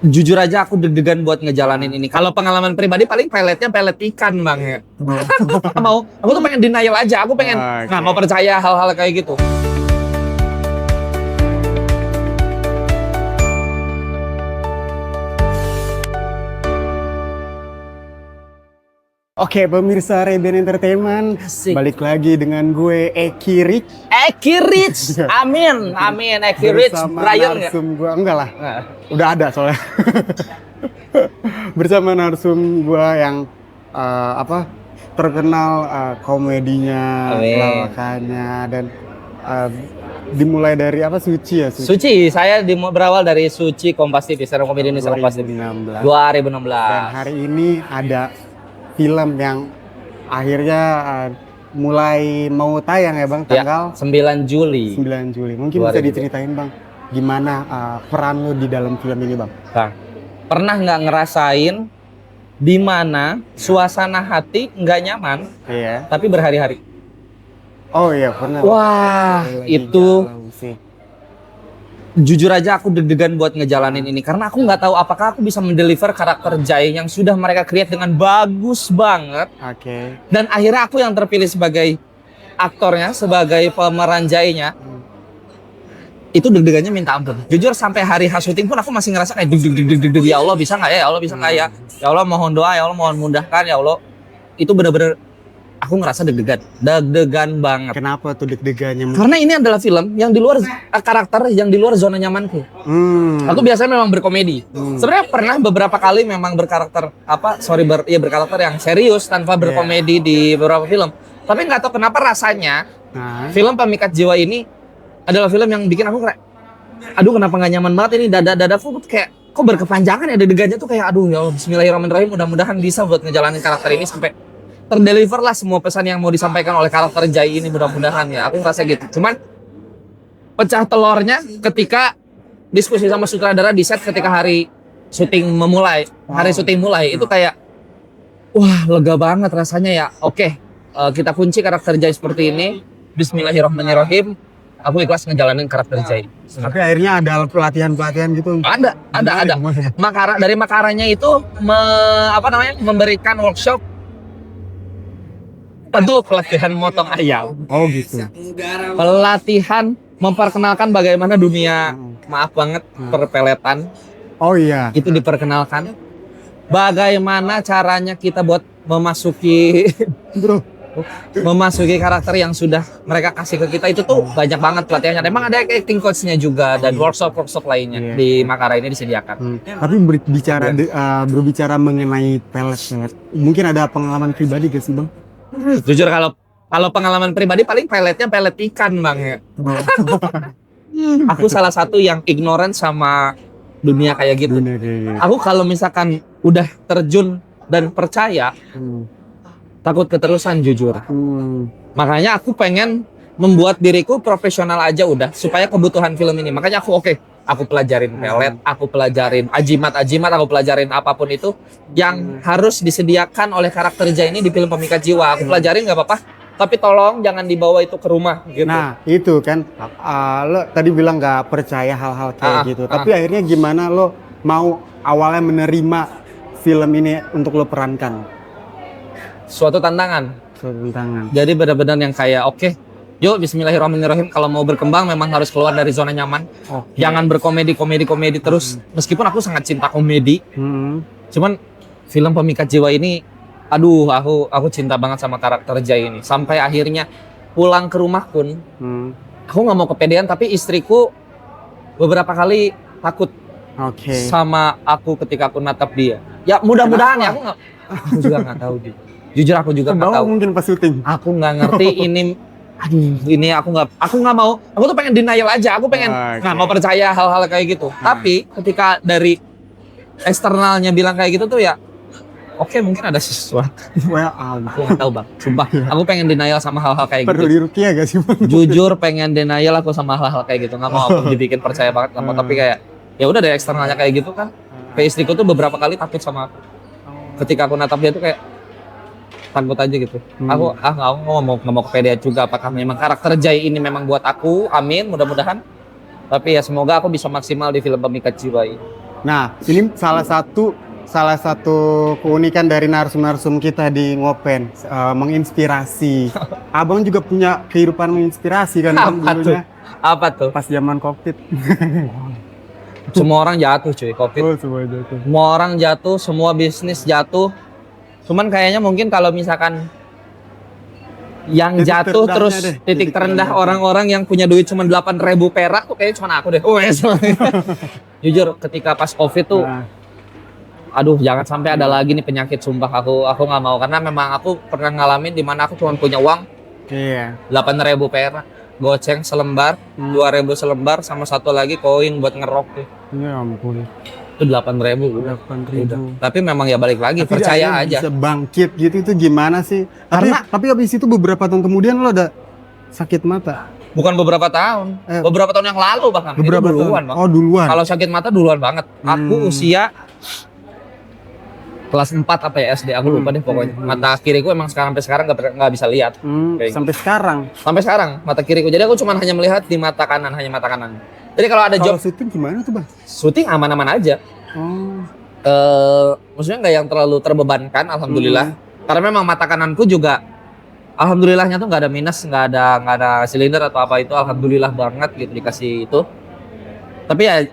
Jujur aja aku deg-degan buat ngejalanin ini. Kalau pengalaman pribadi paling peletnya pelet ikan bang ya. Nggak mau, aku tuh pengen denial aja. Aku pengen nggak mau percaya hal-hal kayak gitu. Oke, pemirsa Reben Entertainment, Asik. balik lagi dengan gue Eki Rich. Eki Rich, amin, amin. Eki Rich, Bersama Brian nggak? narsum gue, enggak lah, Nah. udah ada soalnya. Bersama narsum gue yang terkenal komedinya, Amin. lawakannya, dan dimulai dari Suci ya? Suci, saya berawal dari Suci Kompas TV, stand up comedy Indonesia Kompas TV 2016. 2016. Dan hari ini ada film yang akhirnya mulai mau tayang ya Bang, tanggal 9 Juli. 9 Juli. Mungkin bisa diceritain Bang, gimana peran lo di dalam film ini Bang? Bang, pernah nggak ngerasain di mana suasana hati nggak nyaman, Iya. tapi berhari-hari? Oh iya, pernah. Wah, Lagi itu galau sih. jujur aja aku deg-degan buat ngejalanin ini karena aku nggak tahu apakah aku bisa mendeliver karakter Jai yang sudah mereka create dengan bagus banget. Oke. Dan akhirnya aku yang terpilih sebagai aktornya, sebagai pemeran Jainya. Itu deg-degannya minta ampun. Jujur sampai hari syuting pun aku masih ngerasa kayak deg-deg, ya Allah bisa nggak ya? Ya Allah bisa nggak ya? Ya Allah mohon doa, ya Allah mohon mudahkan, ya Allah. Itu bener-bener aku ngerasa deg-degan banget. Kenapa tuh deg-degannya? Karena ini adalah film yang di luar karakter yang di luar zona nyamanku. Aku biasanya memang berkomedi. Sebenarnya pernah beberapa kali memang berkarakter berkarakter yang serius tanpa berkomedi di beberapa film. Tapi nggak tahu kenapa rasanya film Pemikat Jiwa ini adalah film yang bikin aku kayak, aduh kenapa nggak nyaman banget ini, dadaku kayak kok berkepanjangan ya, deg-degannya tuh kayak aduh ya Allah, Bismillahirrahmanirrahim, mudah-mudahan bisa buat ngejalanin karakter ini sampai terdeliver lah semua pesan yang mau disampaikan oleh karakter Jai ini, mudah-mudahan ya. Aku ngerasa gitu. Cuman pecah telurnya ketika diskusi sama sutradara di set ketika hari syuting memulai, itu kayak wah lega banget rasanya ya. Oke, kita kunci karakter Jai seperti ini. Bismillahirrahmanirrahim. Aku ikhlas ngejalanin karakter Jai. Tapi akhirnya ada pelatihan-pelatihan gitu. Ada. Dari Makaranya itu memberikan workshop untuk pelatihan motong ayam. Oh gitu. Pelatihan memperkenalkan bagaimana dunia, maaf banget, perpeletan. Oh iya. Itu diperkenalkan. Bagaimana caranya kita buat memasuki karakter yang sudah mereka kasih ke kita, itu tuh banyak banget pelatihannya. Memang ada acting coach-nya juga dan workshop lainnya di Makara ini disediakan. Tapi berbicara mengenai pelet, mungkin ada pengalaman pribadi gak sih Bang? Jujur kalau pengalaman pribadi paling peletnya pelet ikan bang ya. Aku salah satu yang ignorant sama dunia kayak gitu. Aku kalau misalkan udah terjun dan percaya, takut keterusan jujur. Makanya aku pengen membuat diriku profesional aja udah, supaya kebutuhan film ini. Makanya aku pelajarin pelet, aku pelajarin ajimat, aku pelajarin apapun itu yang harus disediakan oleh karakter Jai ini di film Pemikat Jiwa. Aku pelajarin nggak apa-apa, tapi tolong jangan dibawa itu ke rumah gitu. Nah itu kan, lo tadi bilang nggak percaya hal-hal kayak gitu. Tapi akhirnya gimana lo mau awalnya menerima film ini untuk lo perankan? Suatu tantangan. Jadi benar-benar yang kayak yuk Bismillahirrahmanirrahim, kalau mau berkembang memang harus keluar dari zona nyaman. Jangan berkomedi terus. Meskipun aku sangat cinta komedi. Cuman film Pemikat Jiwa ini, aduh aku cinta banget sama karakter Jai ini. Sampai akhirnya pulang ke rumah pun, aku nggak mau kepedean, tapi istriku beberapa kali takut sama aku ketika aku natap dia. Ya mudah-mudahan ya, aku juga nggak tahu dia. Jujur aku juga nggak tahu. Mungkin pas syuting. Aku nggak ngerti ini. Aduh, ini aku nggak mau. Aku tuh pengen denial aja. Aku pengen nggak mau percaya hal-hal kayak gitu. Tapi ketika dari eksternalnya bilang kayak gitu tuh ya, mungkin ada sesuatu. Aku nggak tahu bang. Sumpah, aku pengen denial sama hal-hal kayak gitu. Perlu dirukiah gak sih Bang? Jujur pengen denial aku sama hal-hal kayak gitu. Nggak mau aku dibikin percaya banget. Nggak mau. Tapi kayak ya udah dari eksternalnya kayak gitu kan. Kayak istriku tuh beberapa kali takut sama aku. Ketika aku natap dia tuh kayak takut aja gitu. Aku nggak mau kepedean juga. Apakah memang karakter Jai ini memang buat aku? Amin, mudah-mudahan. Tapi ya semoga aku bisa maksimal di film Pemikat Jiwa ini. Nah, ini salah satu keunikan dari narsum-narsum kita di Ngopen, menginspirasi. Abang juga punya kehidupan menginspirasi kan Bang, Apa tuh? dulunya Apa tuh? pas zaman Covid. Semua orang jatuh cuy, Covid. Oh, semua itu. Semua orang jatuh, semua bisnis jatuh. Cuman kayaknya mungkin kalau misalkan yang Titik jatuh terendahnya terus deh, titik terendah orang-orang yang punya duit cuma 8.000 perak tuh kayaknya cuma aku deh. Jujur ketika pas Covid tuh, Nah, aduh jangan sampai ada lagi nih penyakit, sumpah aku nggak mau, karena memang aku pernah ngalamin di mana aku cuma punya uang iya. 8.000 perak, goceng selembar, 2.000 selembar, sama satu lagi koin buat ngerok tuh. Ya ampun. Itu 8.000 udah. 8.000. Tapi memang ya balik lagi, Tapi percaya akhirnya aja. bisa bangkit gitu itu gimana sih? Tapi habis itu beberapa tahun kemudian lo ada sakit mata. Bukan beberapa tahun, beberapa tahun yang lalu bahkan. Beberapa Itu duluan, tahun. Bang. Oh, duluan. Kalau sakit mata duluan banget. Aku usia kelas 4 apa ya SD, aku lupa deh pokoknya. Mata kiriku emang sampai sekarang nggak bisa lihat. Kayak Sampai sekarang. Sampai sekarang mata kiriku. Jadi aku cuma hanya melihat di mata kanan, hanya mata kanan. Jadi kalau ada Kalau job syuting gimana tuh Bang? syuting aman-aman aja. Oh. Maksudnya nggak yang terlalu terbebankan, alhamdulillah. Karena memang mata kananku juga, alhamdulillahnya tuh nggak ada minus, nggak ada silinder atau apa itu, alhamdulillah banget gitu dikasih itu. Tapi ya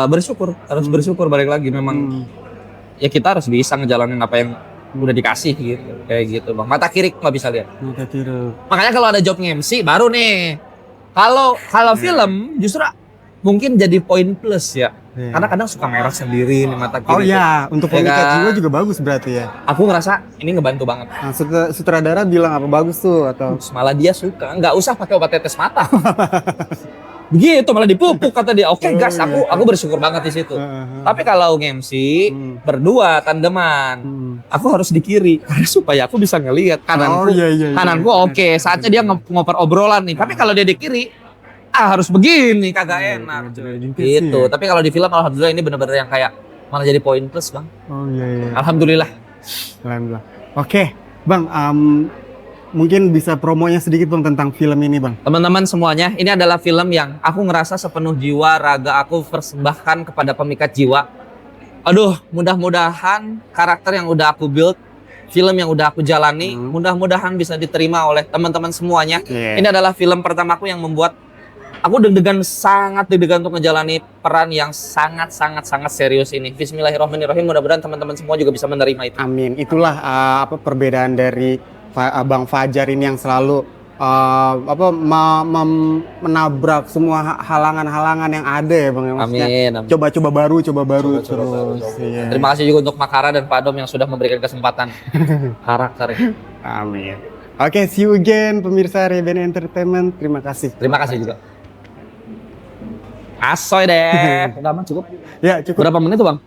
bersyukur, harus bersyukur balik lagi. Memang ya kita harus bisa ngejalanin apa yang udah dikasih gitu, kayak gitu Bang. Mata kiri nggak bisa lihat. Mata kiri. Makanya kalau ada job MC baru nih. Kalau film justru mungkin jadi poin plus ya. Karena kadang suka merah sendiri nih mata kiri. Oh iya, untuk Ya pemikat kan? jiwa juga bagus berarti ya. Aku ngerasa ini ngebantu banget. Nah, sutradara bilang apa bagus tuh atau Malah dia suka, nggak usah pakai obat tetes mata. Begitu malah dipupuk kata dia. Oke gas, aku bersyukur banget di situ. Tapi kalau MC berdua tandeman, aku harus di kiri karena supaya aku bisa ngelihat kananku. Kananku oke, saatnya dia ngoper obrolan nih. Tapi kalau dia di kiri, harus begini, kagak enak. Gitu. Tapi kalau di film alhamdulillah ini benar-benar yang kayak malah jadi poin plus Bang. Oh iya. Alhamdulillah. Alhamdulillah. Oke, Bang, mungkin bisa promonya sedikit Bang tentang film ini Bang. Teman-teman semuanya, ini adalah film yang aku ngerasa sepenuh jiwa raga aku persembahkan kepada pemikat jiwa. Aduh, mudah-mudahan karakter yang udah aku build, film yang udah aku jalani, mudah-mudahan bisa diterima oleh teman-teman semuanya. Ini adalah film pertamaku yang membuat aku sangat deg-degan untuk menjalani peran yang sangat serius ini. Bismillahirrahmanirrahim. Mudah-mudahan teman-teman semua juga bisa menerima itu. Amin. Itulah perbedaan dari Abang Fajar ini yang selalu menabrak semua halangan-halangan yang ada ya Bang. Amin. Coba-coba baru terus. Iya. Terima kasih juga untuk Makara dan Pak Dom yang sudah memberikan kesempatan karakter. Amin. Oke, see you again pemirsa Reben Entertainment. Terima kasih. Terima kasih juga. Asoy deh. Udah aman cukup? Ya, cukup. Berapa menit tuh Bang?